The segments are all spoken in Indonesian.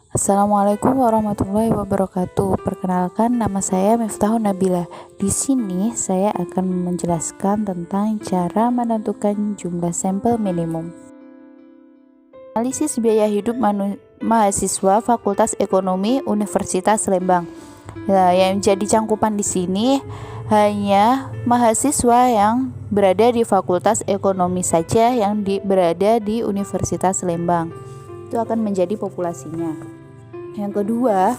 Assalamualaikum warahmatullahi wabarakatuh. Perkenalkan, nama saya Miftahun Nabila. Di sini saya akan menjelaskan tentang cara menentukan jumlah sampel minimum. Analisis biaya hidup mahasiswa Fakultas Ekonomi Universitas Lembang. Nah, yang jadi cangkupan di sini hanya mahasiswa yang berada di Fakultas Ekonomi saja yang berada di Universitas Lembang. Itu akan menjadi populasinya. Yang kedua,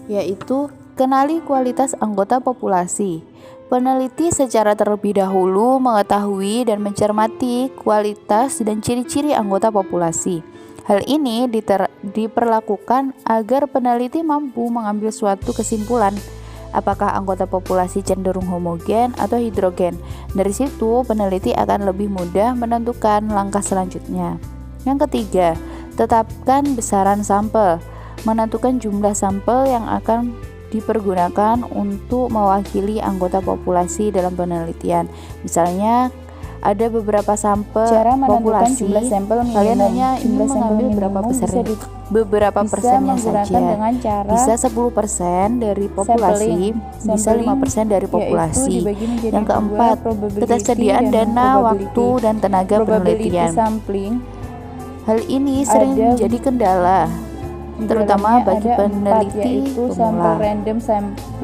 yaitu kenali kualitas anggota populasi. Peneliti secara terlebih dahulu mengetahui dan mencermati kualitas dan ciri-ciri anggota populasi. Hal ini diperlakukan agar peneliti mampu mengambil suatu kesimpulan apakah anggota populasi cenderung homogen atau heterogen. Dari situ, peneliti akan lebih mudah menentukan langkah selanjutnya. Yang ketiga, tetapkan besaran sampel. Menentukan jumlah sampel yang akan dipergunakan untuk mewakili anggota populasi dalam penelitian. Misalnya, ada beberapa sampel populasi, jumlah sampel minimum. Kalian hanya ingin mengambil berapa persen? Beberapa persennya saja. Bisa 10% dari populasi, bisa 5% dari populasi. Yang keempat, ketersediaan dana, waktu, dan tenaga penelitian. Hal ini sering menjadi kendala, terutama bagi peneliti pemula.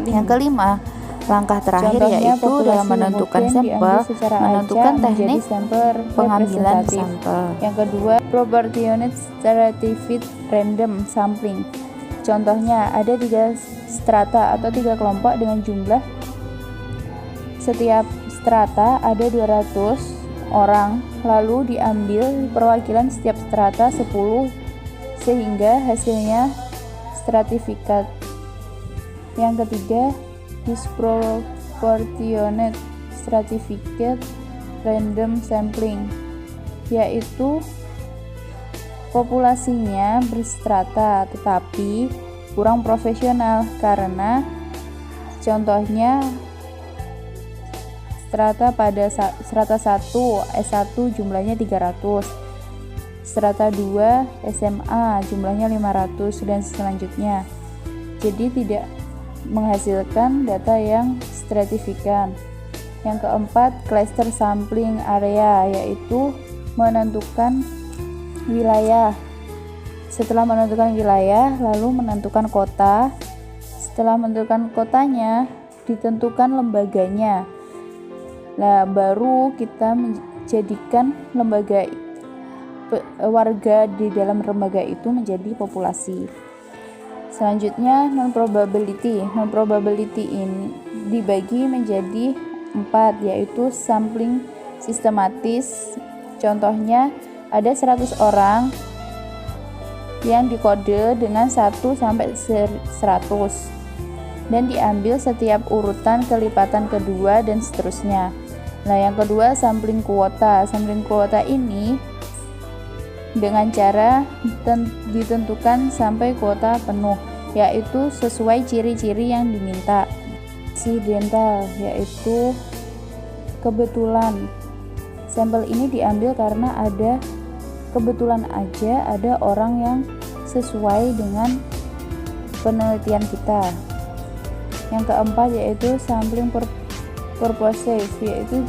Yang kelima, langkah terakhir yaitu dalam menentukan sampel, menentukan teknik pengambilan sampel. Yang kedua, proportionate stratified random sampling. Contohnya, ada 3 strata atau 3 kelompok dengan jumlah setiap strata ada 200 orang, lalu diambil perwakilan setiap strata 10 sehingga hasilnya stratifikat. Yang ketiga, disproportionate stratified random sampling, yaitu populasinya berstrata tetapi kurang profesional karena contohnya strata pada strata 1 S1 jumlahnya 300, strata 2 SMA jumlahnya 500 dan selanjutnya. Jadi tidak menghasilkan data yang stratifikan. Yang keempat, cluster sampling area, yaitu menentukan wilayah. Setelah menentukan wilayah, lalu menentukan kota. Setelah menentukan kotanya, ditentukan lembaganya. Nah, baru kita menjadikan warga di dalam lembaga itu menjadi populasi. Selanjutnya, non-probability. Non-probability ini dibagi menjadi 4, yaitu sampling sistematis. Contohnya, ada 100 orang yang dikode dengan 1 sampai 100 dan diambil setiap urutan kelipatan kedua dan seterusnya. Nah, yang kedua, sampling kuota. Sampling kuota ini dengan cara ditentukan sampai kuota penuh, yaitu sesuai ciri-ciri yang diminta. Aksidental, yaitu kebetulan. Sampel ini diambil karena ada kebetulan aja ada orang yang sesuai dengan penelitian kita. Yang keempat yaitu sampling purposive, yaitu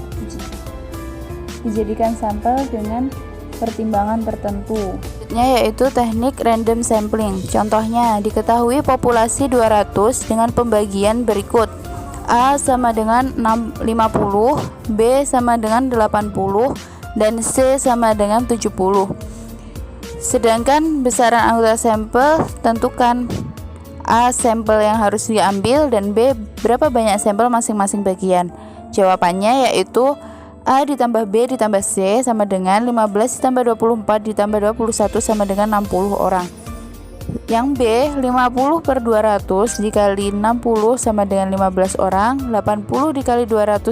dijadikan sampel dengan pertimbangan tertentu. Yaitu teknik random sampling. Contohnya, diketahui populasi 200 dengan pembagian berikut. A sama dengan 50, B sama dengan 80, dan C sama dengan 70. Sedangkan besaran anggota sampel tentukan. A, sampel yang harus diambil, dan B, berapa banyak sampel masing-masing bagian. Jawabannya yaitu A ditambah B ditambah C sama dengan 15 ditambah 24 ditambah 21 sama dengan 60 orang. Yang B, 50 per 200 dikali 60 sama dengan 15 orang. 80 dikali 200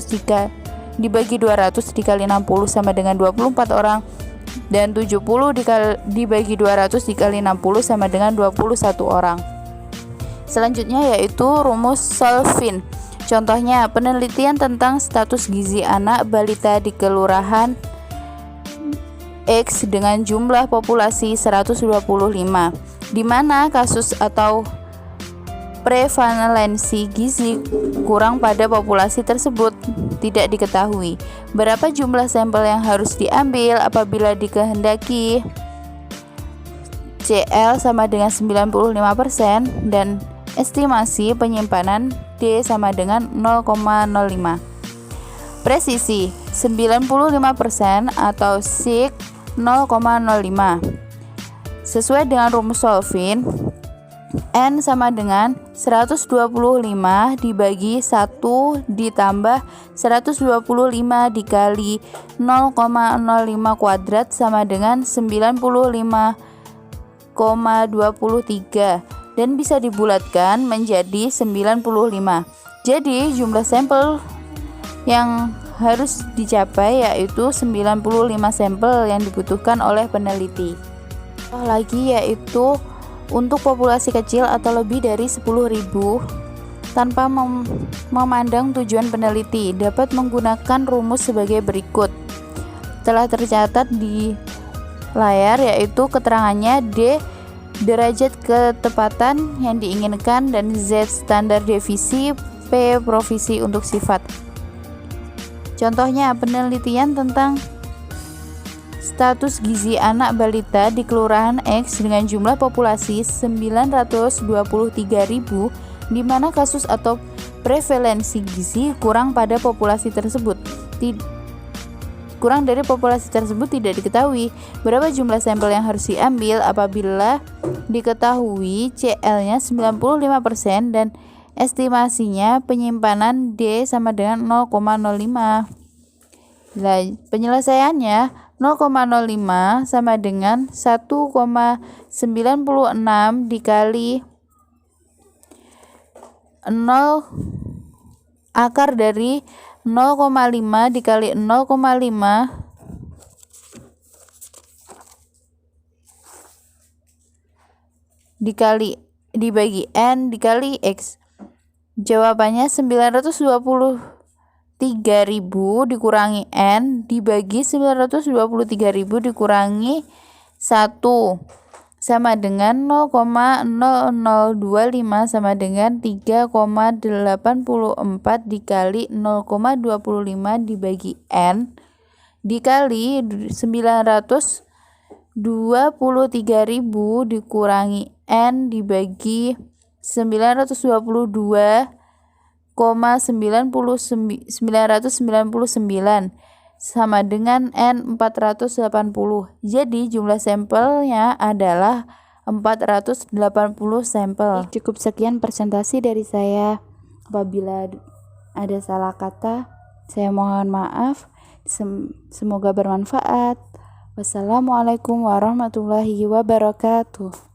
dibagi 200 dikali 60 sama dengan 24 orang. Dan 70 dibagi 200 dikali 60 sama dengan 21 orang. Selanjutnya yaitu rumus Solvin. Contohnya, penelitian tentang status gizi anak balita di kelurahan X dengan jumlah populasi 125, di mana kasus atau prevalensi gizi kurang pada populasi tersebut tidak diketahui. Berapa jumlah sampel yang harus diambil apabila dikehendaki CL sama dengan 95% dan estimasi penyimpanan D sama dengan 0,05. Presisi 95% atau SIG 0,05. Sesuai dengan rumus Solvin, N sama dengan 125 dibagi 1 ditambah 125 dikali 0,05 kuadrat sama dengan 95,23 dan bisa dibulatkan menjadi 95. Jadi jumlah sampel yang harus dicapai yaitu 95 sampel yang dibutuhkan oleh peneliti. Lagi yaitu untuk populasi kecil atau lebih dari 10.000 tanpa memandang tujuan peneliti dapat menggunakan rumus sebagai berikut. Telah tercatat di layar yaitu keterangannya D derajat ketepatan yang diinginkan dan Z standar devisi, P provisi untuk sifat. Contohnya penelitian tentang status gizi anak balita di Kelurahan X dengan jumlah populasi 923.000, di mana kasus atau prevalensi gizi kurang pada populasi tersebut kurang dari populasi tersebut tidak diketahui. Berapa jumlah sampel yang harus diambil apabila diketahui CL-nya 95% dan estimasinya penyimpanan D sama dengan 0,05. Penyelesaiannya 0,05 sama dengan 1,96 dikali 0 akar dari 0,5 dikali 0,5 dibagi N dikali X. Jawabannya 923.000 dikurangi N dibagi 923.000 dikurangi 1 sama dengan 0,0025 sama dengan 3,84 dikali 0,25 dibagi N dikali 923.000 dikurangi N dibagi 999,999 sama dengan N 480. Jadi jumlah sampelnya adalah 480 sampel. Cukup sekian presentasi dari saya. Apabila ada salah kata, saya mohon maaf. Semoga bermanfaat. Wassalamualaikum warahmatullahi wabarakatuh.